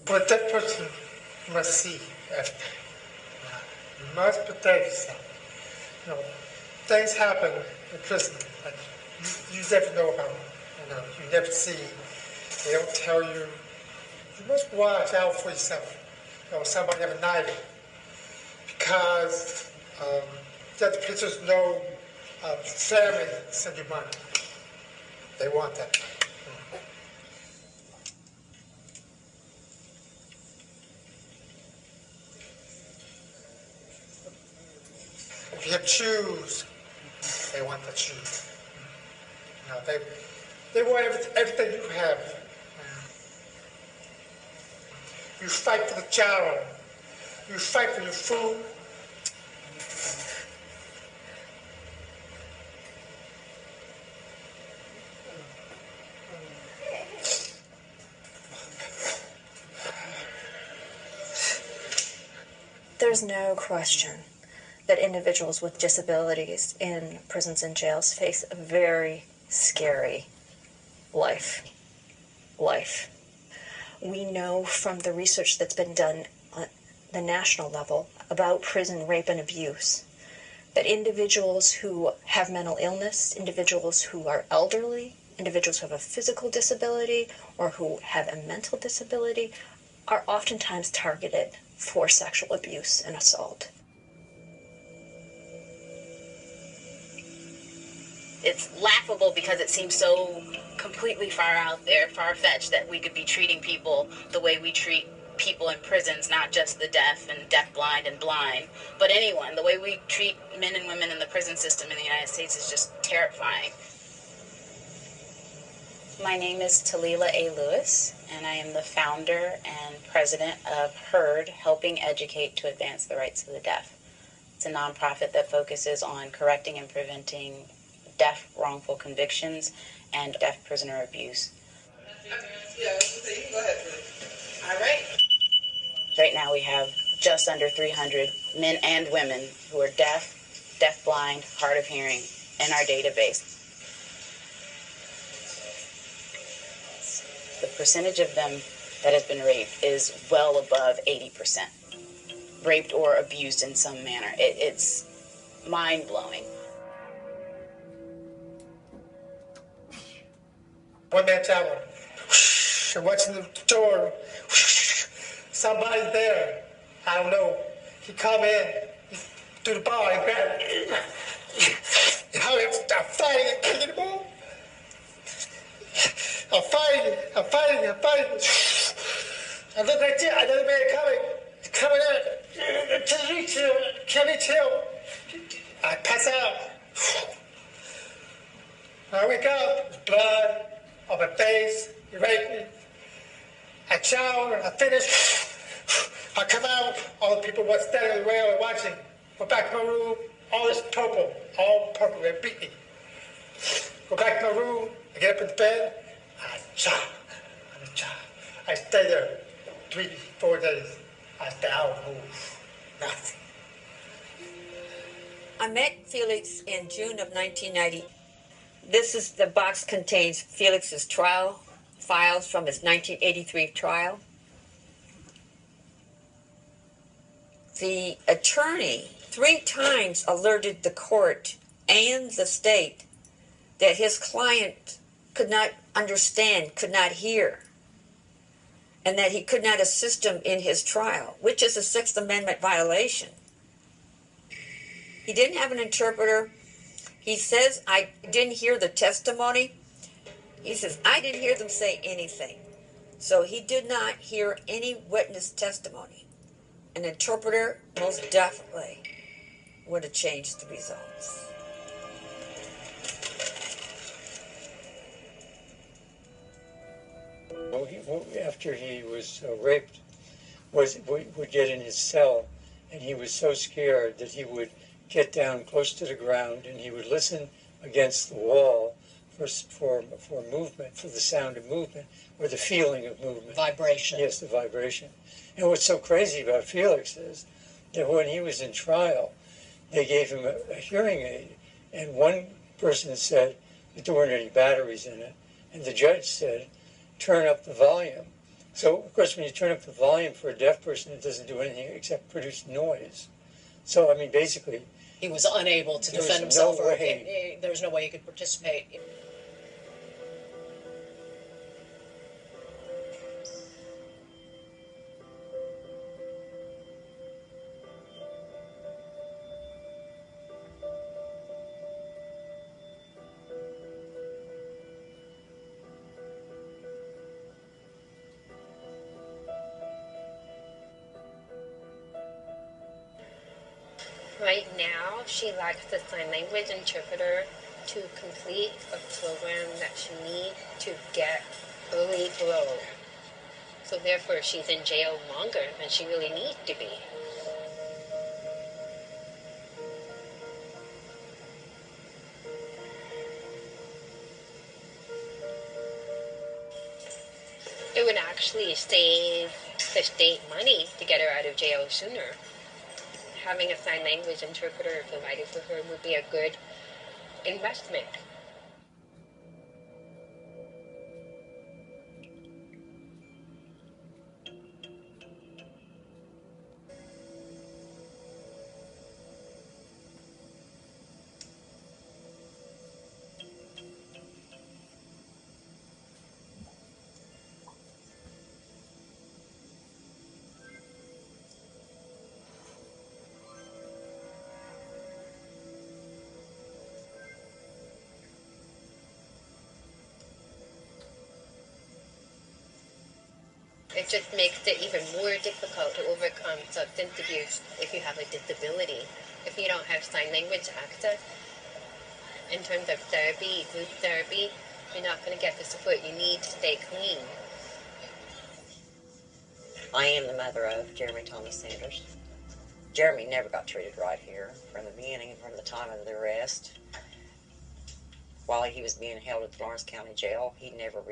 But that person must see everything. You must protect yourself. Things happen in prison that you never know about. You never see. They don't tell you. You must watch out for yourself. Somebody have a knife because the prisoners know family send you money. They want that. If you have shoes, they want the shoes. They want everything you have. You fight for the child. You fight for your food. There's no question that individuals with disabilities in prisons and jails face a very scary life. We know from the research that's been done on the national level about prison rape and abuse that individuals who have mental illness, individuals who are elderly, individuals who have a physical disability or who have a mental disability are oftentimes targeted for sexual abuse and assault. It's laughable because it seems so completely far out there, far-fetched, that we could be treating people the way we treat people in prisons, not just the deaf and deaf-blind and blind, but anyone. The way we treat men and women in the prison system in the United States is just terrifying. My name is Talila A. Lewis, and I am the founder and president of HEARD, Helping Educate to Advance the Rights of the Deaf. It's a nonprofit that focuses on correcting and preventing deaf wrongful convictions and deaf prisoner abuse. Yeah, you can go ahead. All right. Right now we have just under 300 men and women who are deaf, deaf-blind, hard of hearing in our database. The percentage of them that has been raped is well above 80%. Raped or abused in some manner. It's mind-blowing. One man tower, and watching the door, somebody's there. I don't know. He come in, through the bar, he grabbed it. I'm fighting and kicking him off. I'm fighting. I look right there, another man coming out, to the reach, can't reach him. I pass out. I wake up, blood on my face, he raped me. I shower, I finish. I come out, all the people were standing on the rail and watching. Go back to my room, all purple, they beat me. Go back to my room, I get up in the bed, I chop. I stay there 3-4 days. I stay out, move, nothing. I met Felix in June of 1990. The box contains Felix's trial files from his 1983 trial. The attorney 3 times alerted the court and the state that his client could not understand, could not hear, and that he could not assist him in his trial, which is a Sixth Amendment violation. He didn't have an interpreter. He says, I didn't hear the testimony. He says, I didn't hear them say anything. So he did not hear any witness testimony. An interpreter most definitely would have changed the results. After he was raped, would get in his cell, and he was so scared that he would get down close to the ground and he would listen against the wall for movement, for the sound of movement, or the feeling of movement. Vibration. Yes, the vibration. And what's so crazy about Felix is that when he was in trial, they gave him a hearing aid, and one person said that there weren't any batteries in it, and the judge said, turn up the volume So, of course, when you turn up the volume for a deaf person, it doesn't do anything except produce noise. So, I mean, basically, He was unable to There was defend himself, no or way. there was no way he could participate. Right now, she lacks the sign language interpreter to complete a program that she needs to get early parole. So therefore, she's in jail longer than she really needs to be. It would actually save the state money to get her out of jail sooner. Having a sign language interpreter provided for her would be a good investment. It just makes it even more difficult to overcome substance abuse if you have a disability. If you don't have sign language access, in terms of therapy, group therapy, you're not going to get the support you need to stay clean. I am the mother of Jeremy Thomas Sanders. Jeremy never got treated right here from the beginning, from the time of the arrest. While he was being held at the Lawrence County Jail, he never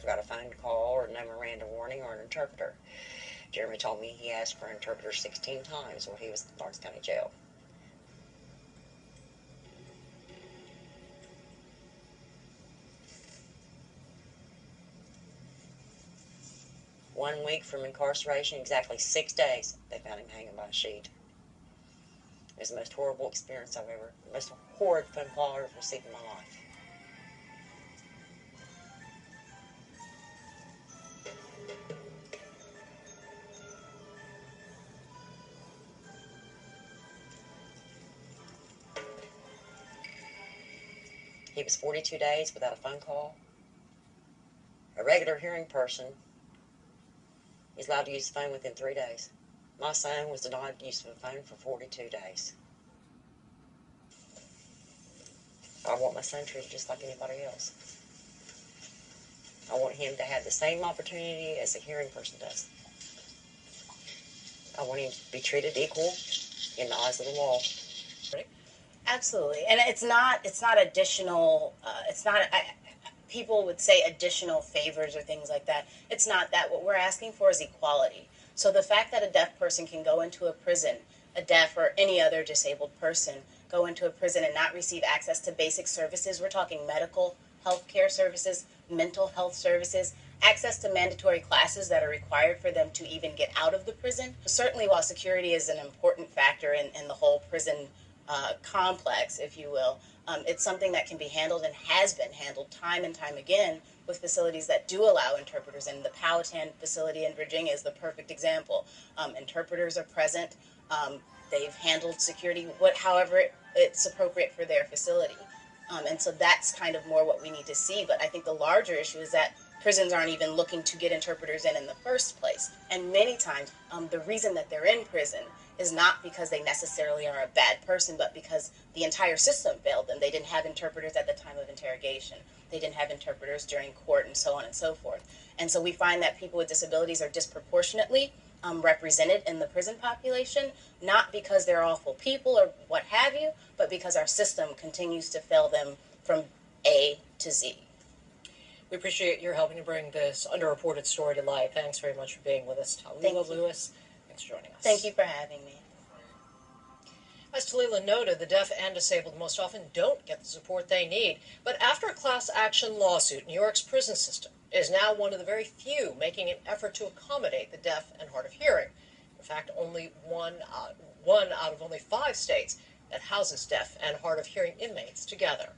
got a phone call or no Miranda warning or an interpreter. Jeremy told me he asked for an interpreter 16 times while he was at the Lawrence County Jail. One week from incarceration, exactly 6 days, they found him hanging by a sheet. It was the most horrible experience the most horrid phone call I've ever received in my life. He was 42 days without a phone call. A regular hearing person is allowed to use the phone within 3 days. My son was denied use of a phone for 42 days. I want my son treated just like anybody else. I want him to have the same opportunity as a hearing person does. I want him to be treated equal in the eyes of the law. Absolutely, and it's not additional. People would say additional favors or things like that. It's not that. What we're asking for is equality. So the fact that a deaf person can go into a prison, a deaf or any other disabled person, go into a prison and not receive access to basic services. We're talking medical health care services, mental health services, access to mandatory classes that are required for them to even get out of the prison. Certainly, while security is an important factor in the whole prison complex, if you will, it's something that can be handled and has been handled time and time again with facilities that do allow interpreters. And the Powhatan facility in Virginia is the perfect example. Interpreters are present. They've handled security however it's appropriate for their facility. And so that's kind of more what we need to see. But I think the larger issue is that prisons aren't even looking to get interpreters in the first place. And many times, the reason that they're in prison is not because they necessarily are a bad person, but because the entire system failed them. They didn't have interpreters at the time of interrogation. They didn't have interpreters during court and so on and so forth. And so we find that people with disabilities are disproportionately represented in the prison population, not because they're awful people or what have you, but because our system continues to fail them from A to Z. We appreciate your helping to bring this underreported story to light. Thanks very much for being with us, Talila Lewis. Thanks for joining us. Thank you for having me. As Talila noted, the deaf and disabled most often don't get the support they need. But after a class action lawsuit, New York's prison system is now one of the very few making an effort to accommodate the deaf and hard of hearing. In fact, only one out of only 5 states that houses deaf and hard of hearing inmates together.